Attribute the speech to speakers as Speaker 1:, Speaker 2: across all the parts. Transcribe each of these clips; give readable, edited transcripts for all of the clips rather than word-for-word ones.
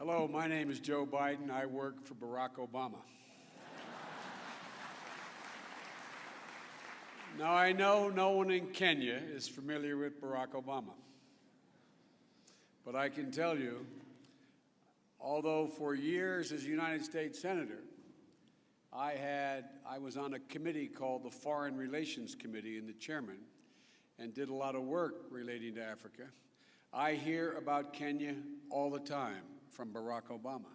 Speaker 1: Hello, my name is Joe Biden. I work for Barack Obama. Now, I know no one in Kenya is familiar with Barack Obama. But I can tell you, although for years as a United States Senator, I was on a committee called the Foreign Relations Committee and the chairman, and did a lot of work relating to Africa. I hear about Kenya all the time from Barack Obama.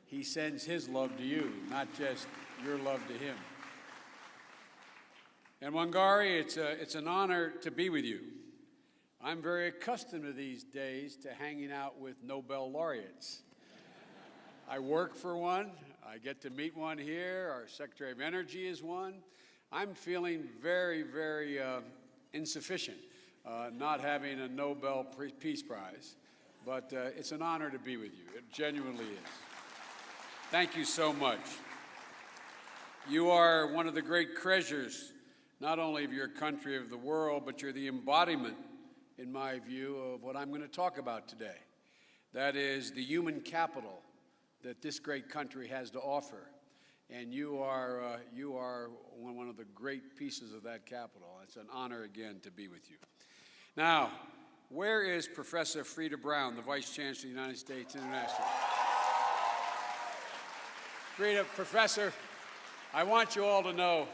Speaker 1: He sends his love to you, not just your love to him. And Wangari, it's an honor to be with you. I'm very accustomed to these days to hanging out with Nobel laureates. I work for one. I get to meet one here. Our Secretary of Energy is one. I'm feeling very, very insufficient not having a Nobel Peace Prize, but it's an honor to be with you. It genuinely is. Thank you so much. You are one of the great treasures, not only of your country, of the world, but you're the embodiment, in my view, of what I'm going to talk about today. That is the human capital that this great country has to offer. And you are one of the great pieces of that capital. It's an honor, again, to be with you. Now, where is Professor Frida Brown, the Vice Chancellor of the United States International? Frida, Professor, I want you all to know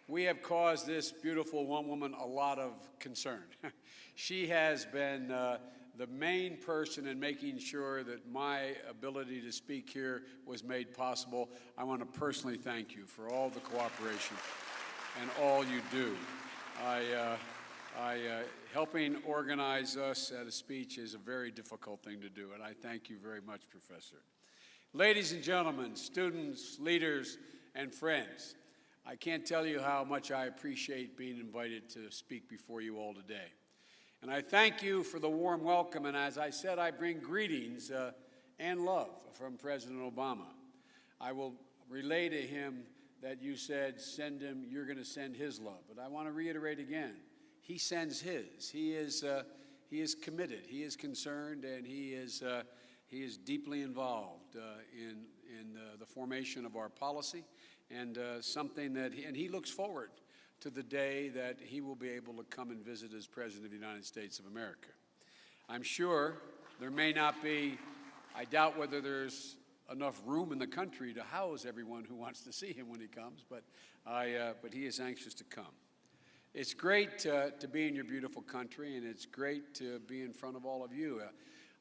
Speaker 1: we have caused this beautiful one woman a lot of concern. She has been the main person in making sure that my ability to speak here was made possible. I want to personally thank you for all the cooperation and all you do. Helping organize us at a speech is a very difficult thing to do, and I thank you very much, Professor. Ladies and gentlemen, students, leaders, and friends, I can't tell you how much I appreciate being invited to speak before you all today. And I thank you for the warm welcome, and as I said, I bring greetings and love from President Obama. I will relay to him that you said, send him, you're going to send his love. But I want to reiterate again, he sends his. He is committed, he is concerned, and he is deeply involved in the formation of our policy, and something that he looks forward to the day that he will be able to come and visit as President of the United States of America. I'm sure there may not be, I doubt whether there's enough room in the country to house everyone who wants to see him when he comes, but he is anxious to come. It's great to be in your beautiful country, and it's great to be in front of all of you.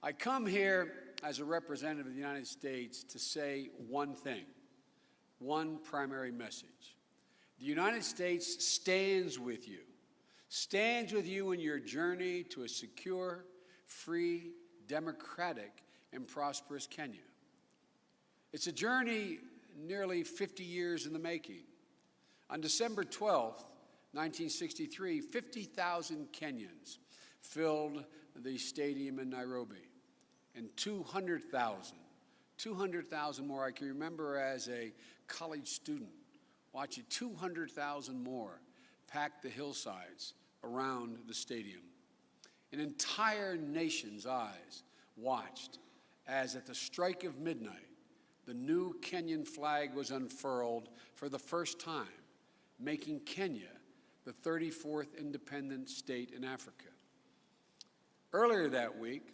Speaker 1: I come here as a representative of the United States to say one thing, one primary message. The United States stands with you in your journey to a secure, free, democratic, and prosperous Kenya. It's a journey nearly 50 years in the making. On December 12th, 1963, 50,000 Kenyans filled the stadium in Nairobi, and 200,000 more. I can remember as a college student watching 200,000 more pack the hillsides around the stadium. An entire nation's eyes watched as at the strike of midnight, the new Kenyan flag was unfurled for the first time, making Kenya the 34th independent state in Africa. Earlier that week,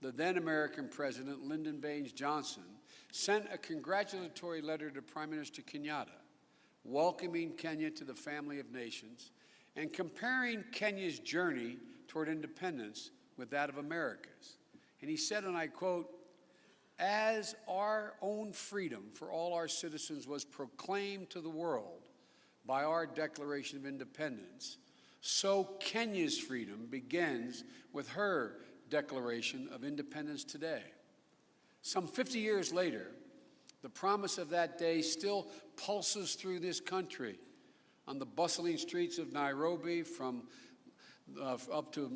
Speaker 1: the then American President, Lyndon Baines Johnson, sent a congratulatory letter to Prime Minister Kenyatta, welcoming Kenya to the family of nations and comparing Kenya's journey toward independence with that of America's. And he said, and I quote, "As our own freedom for all our citizens was proclaimed to the world by our Declaration of Independence, so Kenya's freedom begins with her Declaration of Independence today." Some 50 years later, the promise of that day still pulses through this country on the bustling streets of Nairobi, up to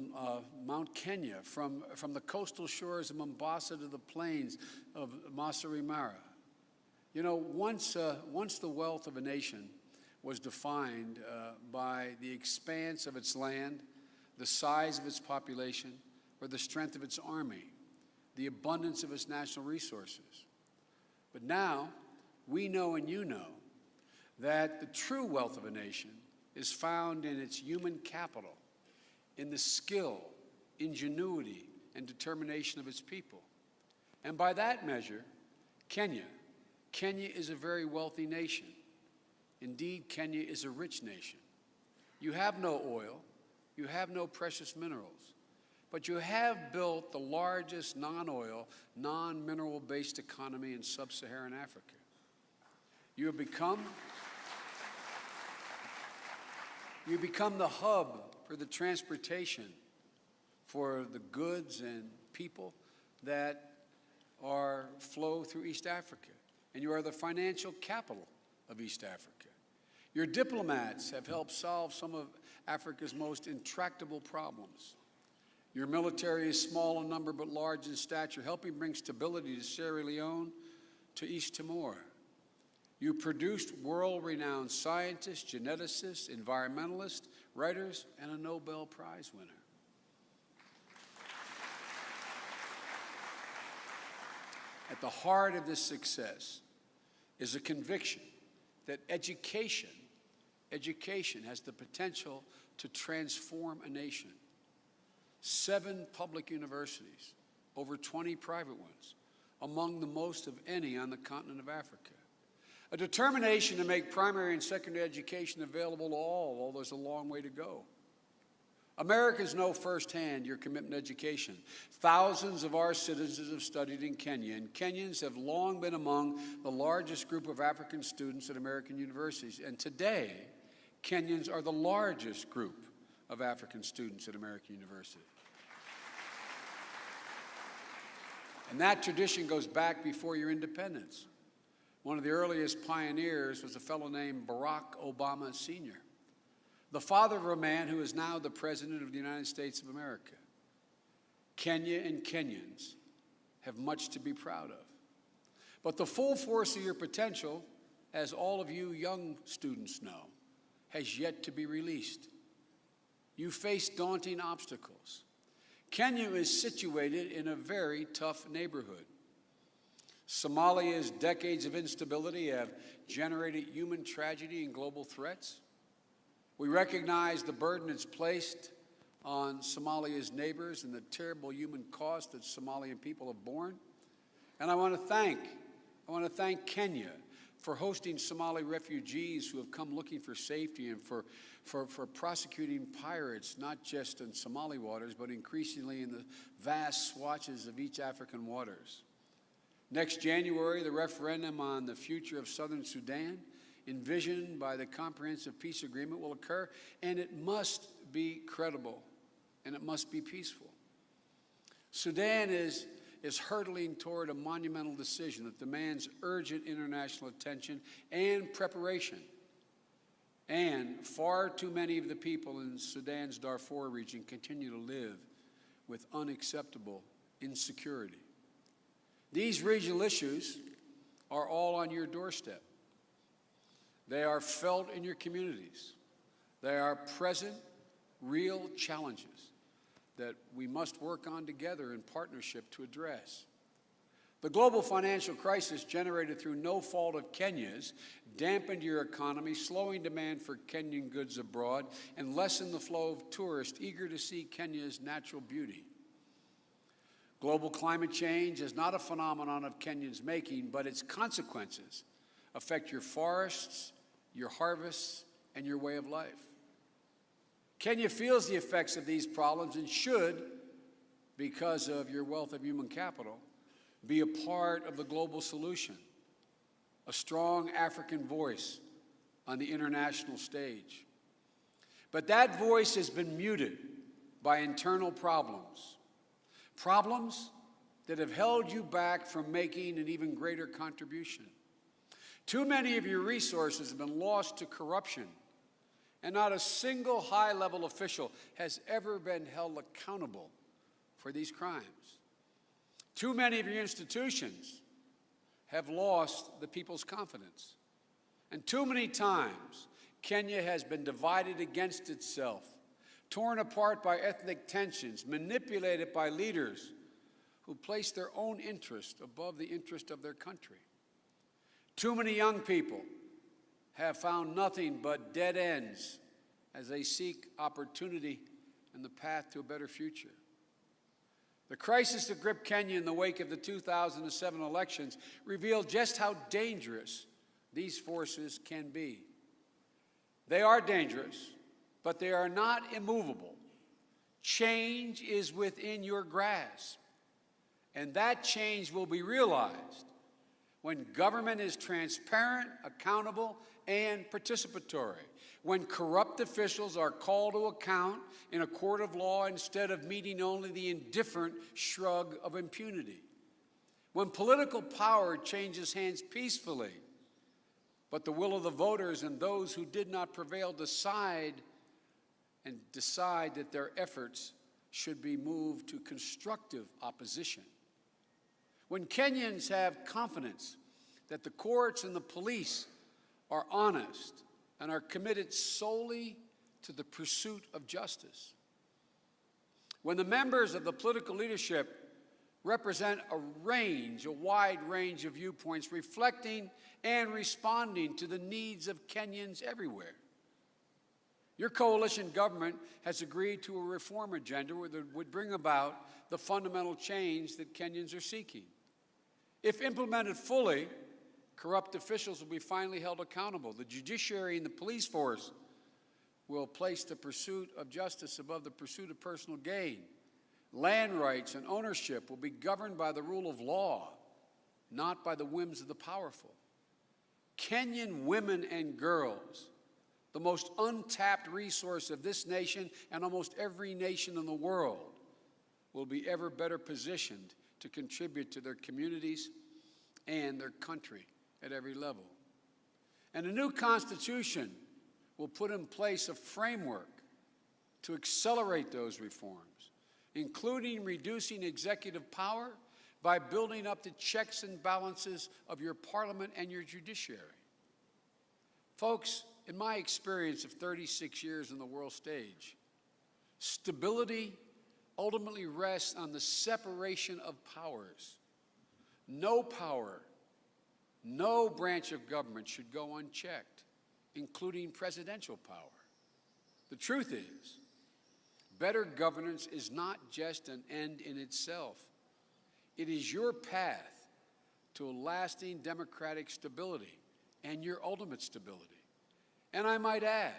Speaker 1: Mount Kenya, from the coastal shores of Mombasa to the plains of Masai Mara. You know, once the wealth of a nation was defined by the expanse of its land, the size of its population, or the strength of its army. the abundance of its national resources. But now, we know and you know that the true wealth of a nation is found in its human capital, in the skill, ingenuity, and determination of its people. And by that measure, Kenya is a very wealthy nation. Indeed, Kenya is a rich nation. You have no oil, you have no precious minerals, but you have built the largest non-oil, non-mineral-based economy in sub-Saharan Africa. You have become the hub for the transportation for the goods and people that flow through East Africa. And you are the financial capital of East Africa. Your diplomats have helped solve some of Africa's most intractable problems. Your military is small in number but large in stature, helping bring stability to Sierra Leone, to East Timor. You produced world-renowned scientists, geneticists, environmentalists, writers, and a Nobel Prize winner. At the heart of this success is a conviction that education has the potential to transform a nation. 7 public universities, over 20 private ones, among the most of any on the continent of Africa. A determination to make primary and secondary education available to all, although there's a long way to go. Americans know firsthand your commitment to education. Thousands of our citizens have studied in Kenya, and Kenyans have long been among the largest group of African students at American universities. And today, Kenyans are the largest group of African students at American universities. And that tradition goes back before your independence. One of the earliest pioneers was a fellow named Barack Obama Sr., the father of a man who is now the President of the United States of America. Kenya and Kenyans have much to be proud of. But the full force of your potential, as all of you young students know, has yet to be released. You face daunting obstacles. Kenya is situated in a very tough neighborhood. Somalia's decades of instability have generated human tragedy and global threats. We recognize the burden it's placed on Somalia's neighbors and the terrible human cost that Somalian people have borne. And I want to thank Kenya for hosting Somali refugees who have come looking for safety and for prosecuting pirates, not just in Somali waters, but increasingly in the vast swatches of East African waters. Next January, the referendum on the future of Southern Sudan, envisioned by the Comprehensive Peace Agreement, will occur, and it must be credible, and it must be peaceful. Sudan is hurtling toward a monumental decision that demands urgent international attention and preparation. And far too many of the people in Sudan's Darfur region continue to live with unacceptable insecurity. These regional issues are all on your doorstep. They are felt in your communities. They are present, real challenges that we must work on together in partnership to address. The global financial crisis generated through no fault of Kenya's dampened your economy, slowing demand for Kenyan goods abroad, and lessened the flow of tourists eager to see Kenya's natural beauty. Global climate change is not a phenomenon of Kenya's making, but its consequences affect your forests, your harvests, and your way of life. Kenya feels the effects of these problems and should, because of your wealth of human capital, be a part of the global solution, a strong African voice on the international stage. But that voice has been muted by internal problems, problems that have held you back from making an even greater contribution. Too many of your resources have been lost to corruption, and not a single high-level official has ever been held accountable for these crimes. Too many of your institutions have lost the people's confidence. And too many times, Kenya has been divided against itself, torn apart by ethnic tensions, manipulated by leaders who place their own interest above the interest of their country. Too many young people have found nothing but dead ends as they seek opportunity and the path to a better future. The crisis that gripped Kenya in the wake of the 2007 elections revealed just how dangerous these forces can be. They are dangerous, but they are not immovable. Change is within your grasp, and that change will be realized when government is transparent, accountable, and participatory, when corrupt officials are called to account in a court of law instead of meeting only the indifferent shrug of impunity, when political power changes hands peacefully, but the will of the voters and those who did not prevail decide that their efforts should be moved to constructive opposition. When Kenyans have confidence that the courts and the police are honest and are committed solely to the pursuit of justice. When the members of the political leadership represent a wide range of viewpoints reflecting and responding to the needs of Kenyans everywhere. Your coalition government has agreed to a reform agenda that would bring about the fundamental change that Kenyans are seeking. If implemented fully, corrupt officials will be finally held accountable. The judiciary and the police force will place the pursuit of justice above the pursuit of personal gain. Land rights and ownership will be governed by the rule of law, not by the whims of the powerful. Kenyan women and girls, the most untapped resource of this nation and almost every nation in the world, will be ever better positioned to contribute to their communities and their country at every level. And a new Constitution will put in place a framework to accelerate those reforms, including reducing executive power by building up the checks and balances of your parliament and your judiciary. Folks, in my experience of 36 years on the world stage, stability ultimately rests on the separation of powers. No power, no branch of government should go unchecked, including presidential power. The truth is, better governance is not just an end in itself. It is your path to a lasting democratic stability and your ultimate stability. And I might add,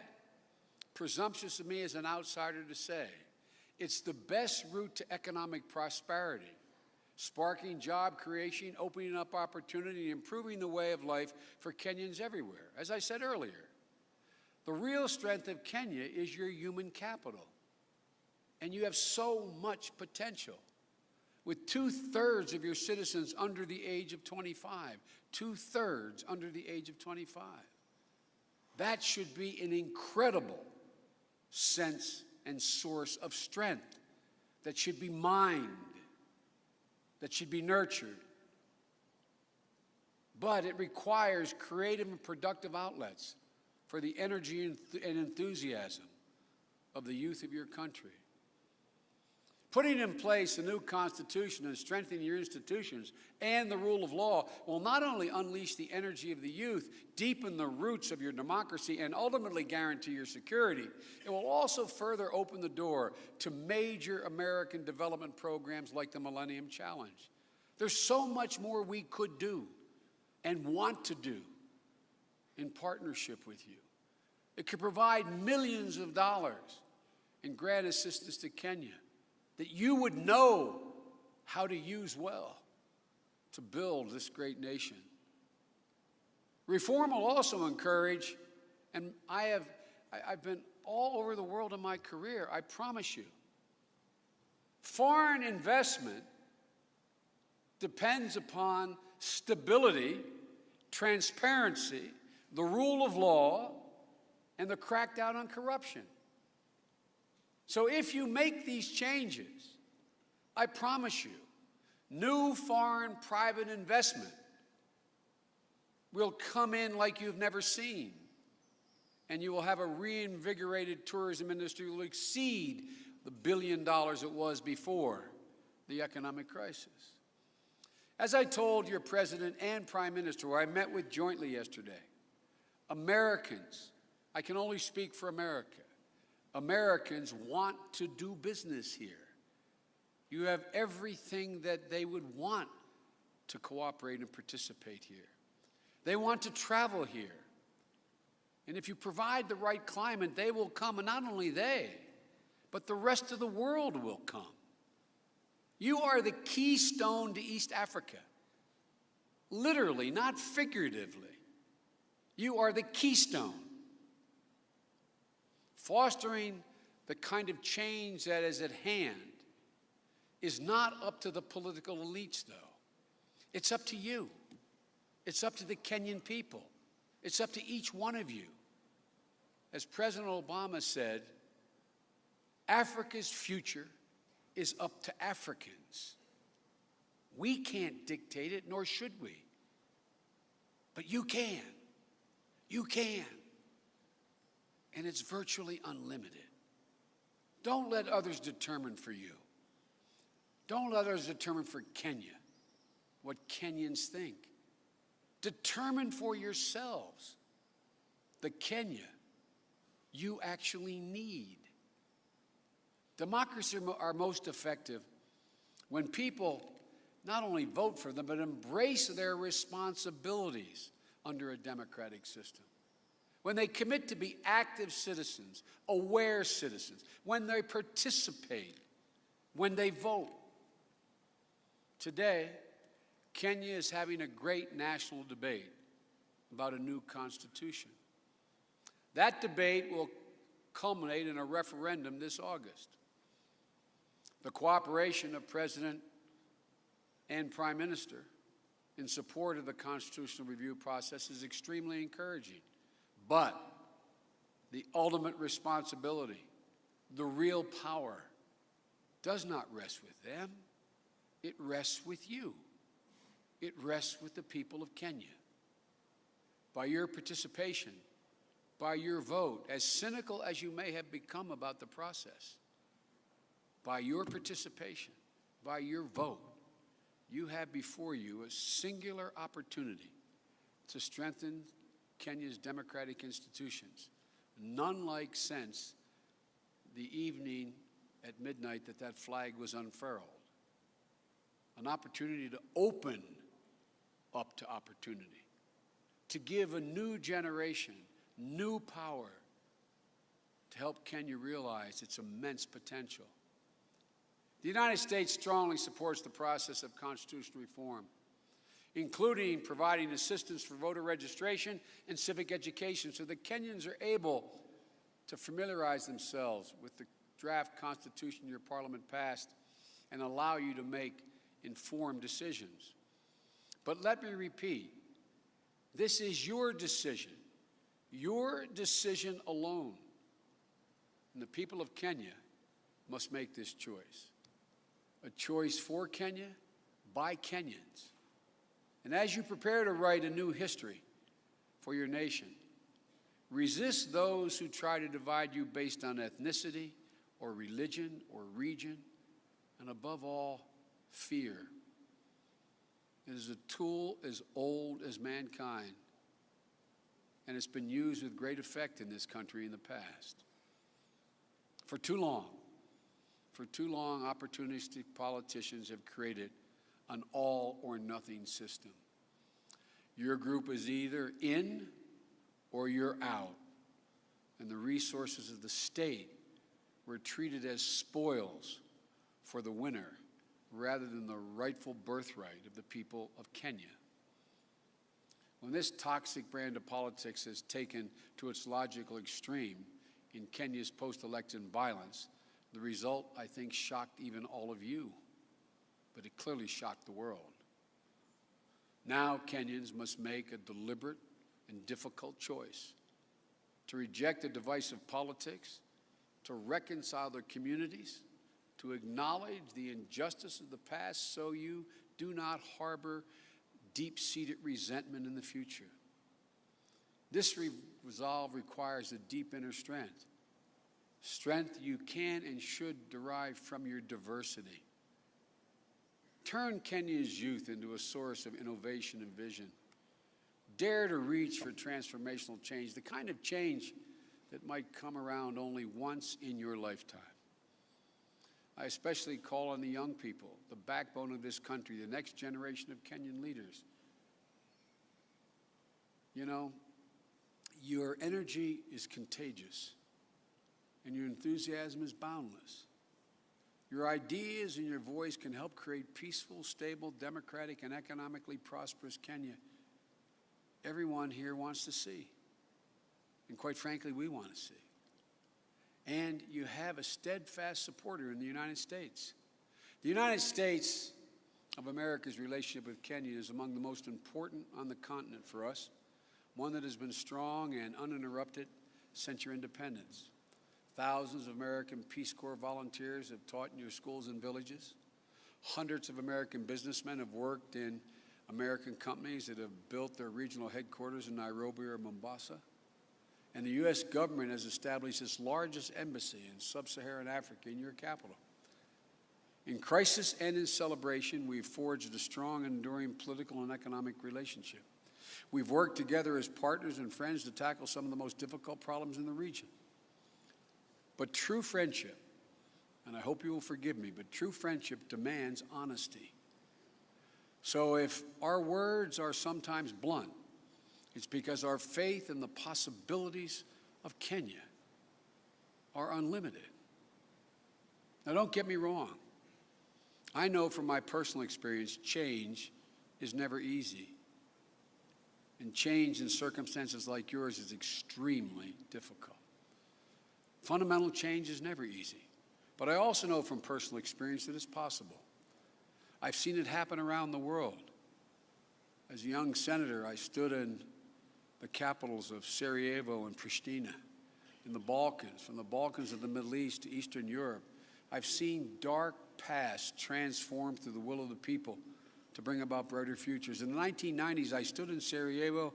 Speaker 1: presumptuous of me as an outsider to say, it's the best route to economic prosperity, sparking job creation, opening up opportunity, and improving the way of life for Kenyans everywhere. As I said earlier, the real strength of Kenya is your human capital. And you have so much potential. With 2/3 of your citizens under the age of 25, 2/3 under the age of 25. That should be an incredible sense and source of strength that should be mined, that should be nurtured. But it requires creative and productive outlets for the energy and enthusiasm of the youth of your country. Putting in place a new Constitution and strengthening your institutions and the rule of law will not only unleash the energy of the youth, deepen the roots of your democracy, and ultimately guarantee your security, it will also further open the door to major American development programs like the Millennium Challenge. There's so much more we could do and want to do in partnership with you. It could provide millions of dollars in grant assistance to Kenya that you would know how to use well to build this great nation. Reform will also encourage, and I've been all over the world in my career, I promise you, foreign investment depends upon stability, transparency, the rule of law, and the crackdown on corruption. So if you make these changes, I promise you, new foreign private investment will come in like you've never seen. And you will have a reinvigorated tourism industry that will exceed the $1 billion it was before. the economic crisis. As I told your president and prime minister, who I met with jointly yesterday, Americans, I can only speak for America, Americans want to do business here. You have everything that they would want to cooperate and participate here. They want to travel here. And if you provide the right climate, they will come, and not only they, but the rest of the world will come. You are the keystone to East Africa. Literally, not figuratively. You are the keystone. Fostering the kind of change that is at hand is not up to the political elites, though. It's up to you. It's up to the Kenyan people. It's up to each one of you. As President Obama said, Africa's future is up to Africans. We can't dictate it, nor should we. But you can. You can. And it's virtually unlimited. Don't let others determine for you. Don't let others determine for Kenya what Kenyans think. Determine for yourselves the Kenya you actually need. Democracies are most effective when people not only vote for them, but embrace their responsibilities under a democratic system. When they commit to be active citizens, aware citizens, when they participate, when they vote. Today, Kenya is having a great national debate about a new constitution. That debate will culminate in a referendum this August. The cooperation of President and Prime Minister in support of the constitutional review process is extremely encouraging. But the ultimate responsibility, the real power, does not rest with them. It rests with you. It rests with the people of Kenya. By your participation, by your vote, as cynical as you may have become about the process, by your participation, by your vote, you have before you a singular opportunity to strengthen Kenya's democratic institutions, none like since the evening at midnight that flag was unfurled. An opportunity to open up to opportunity, to give a new generation new power to help Kenya realize its immense potential. The United States strongly supports the process of constitutional reform, including providing assistance for voter registration and civic education so that Kenyans are able to familiarize themselves with the draft constitution your parliament passed and allow you to make informed decisions. But let me repeat, this is your decision alone. And the people of Kenya must make this choice. A choice for Kenya, by Kenyans. And as you prepare to write a new history for your nation, resist those who try to divide you based on ethnicity or religion or region, and above all, fear. It is a tool as old as mankind, and it's been used with great effect in this country in the past. For too long, opportunistic politicians have created an all-or-nothing system. Your group is either in or you're out, and the resources of the state were treated as spoils for the winner rather than the rightful birthright of the people of Kenya. When this toxic brand of politics is taken to its logical extreme in Kenya's post-election violence, the result, I think, shocked even all of you, but it clearly shocked the world. Now Kenyans must make a deliberate and difficult choice to reject the divisive politics, to reconcile their communities, to acknowledge the injustice of the past so you do not harbor deep-seated resentment in the future. This resolve requires a deep inner strength you can and should derive from your diversity. Turn Kenya's youth into a source of innovation and vision. Dare to reach for transformational change, the kind of change that might come around only once in your lifetime. I especially call on the young people, the backbone of this country, the next generation of Kenyan leaders. You know, your energy is contagious, and your enthusiasm is boundless. Your ideas and your voice can help create peaceful, stable, democratic, and economically prosperous Kenya everyone here wants to see. And quite frankly, we want to see. And you have a steadfast supporter in the United States. The United States of America's relationship with Kenya is among the most important on the continent for us, one that has been strong and uninterrupted since your independence. Thousands of American Peace Corps volunteers have taught in your schools and villages. Hundreds of American businessmen have worked in American companies that have built their regional headquarters in Nairobi or Mombasa. And the U.S. government has established its largest embassy in sub-Saharan Africa in your capital. In crisis and in celebration, we've forged a strong and enduring political and economic relationship. We've worked together as partners and friends to tackle some of the most difficult problems in the region. But true friendship, and I hope you will forgive me, but true friendship demands honesty. So if our words are sometimes blunt, it's because our faith in the possibilities of Kenya are unlimited. Now, don't get me wrong. I know from my personal experience, change is never easy. And change in circumstances like yours is extremely difficult. Fundamental change is never easy. But I also know from personal experience that it's possible. I've seen it happen around the world. As a young senator, I stood in the capitals of Sarajevo and Pristina, in the Balkans, from the Balkans of the Middle East to Eastern Europe. I've seen dark pasts transformed through the will of the people to bring about brighter futures. In the 1990s, I stood in Sarajevo,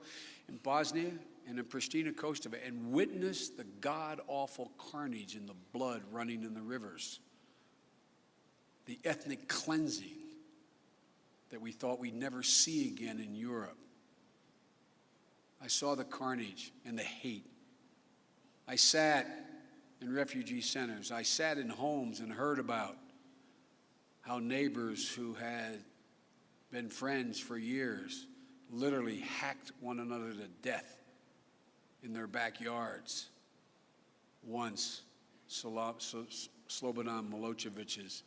Speaker 1: in Bosnia, and in Pristina, Kosovo, and witnessed the god-awful carnage and the blood running in the rivers, the ethnic cleansing that we thought we'd never see again in Europe. I saw the carnage and the hate. I sat in refugee centers. I sat in homes and heard about how neighbors who had been friends for years literally hacked one another to death in their backyards once Slobodan Milocevic's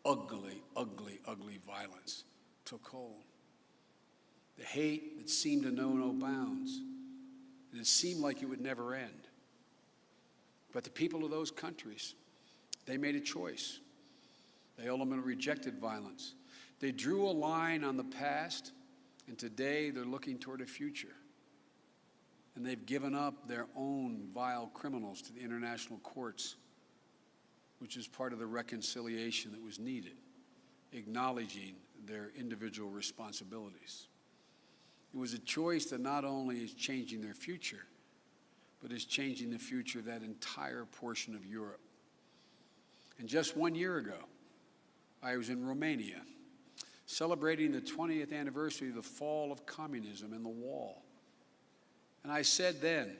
Speaker 1: ugly, ugly, ugly violence took hold. The hate that seemed to know no bounds, and it seemed like it would never end. But the people of those countries, they made a choice. They ultimately rejected violence. They drew a line on the past, and today they're looking toward a future. And they've given up their own vile criminals to the international courts, which is part of the reconciliation that was needed, acknowledging their individual responsibilities. It was a choice that not only is changing their future, but is changing the future of that entire portion of Europe. And just 1 year ago, I was in Romania, celebrating the 20th anniversary of the fall of communism and the wall. And I said then,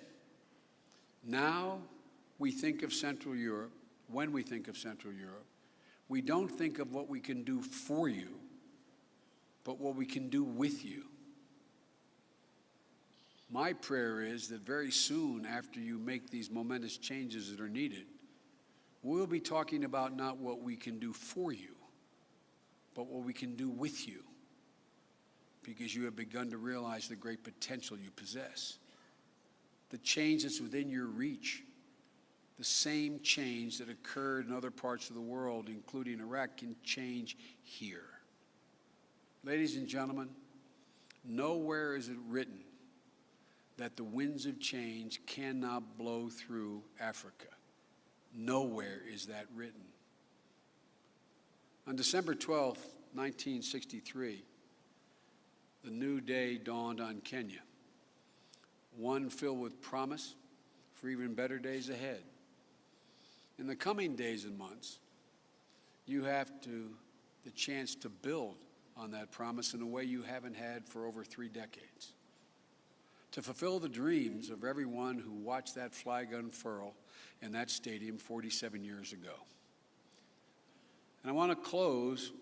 Speaker 1: now we think of Central Europe, when we think of Central Europe, we don't think of what we can do for you, but what we can do with you. My prayer is that very soon, after you make these momentous changes that are needed, we'll be talking about not what we can do for you, but what we can do with you, because you have begun to realize the great potential you possess. The change that's within your reach, the same change that occurred in other parts of the world, including Iraq, can change here. Ladies and gentlemen, nowhere is it written that the winds of change cannot blow through Africa. Nowhere is that written. On December 12, 1963, the new day dawned on Kenya, one filled with promise for even better days ahead. In the coming days and months, you have the chance to build on that promise in a way you haven't had for over 3 decades. To fulfill the dreams of everyone who watched that flag unfurl in that stadium 47 years ago. And I want to close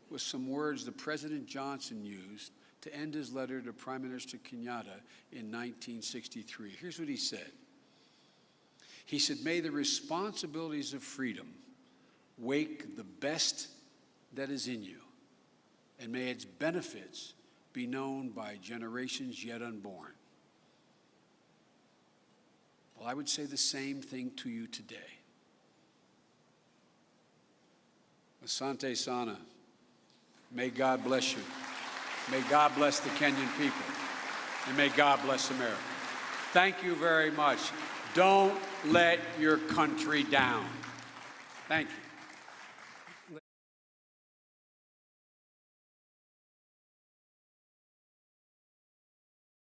Speaker 1: with some words that President Johnson used to end his letter to Prime Minister Kenyatta in 1963. Here's what he said. He said, "May the responsibilities of freedom wake the best that is in you, and may its benefits be known by generations yet unborn." Well, I would say the same thing to you today. Asante sana. May God bless you. May God bless the Kenyan people. And may God bless America. Thank you very much. Don't let your country down. Thank you.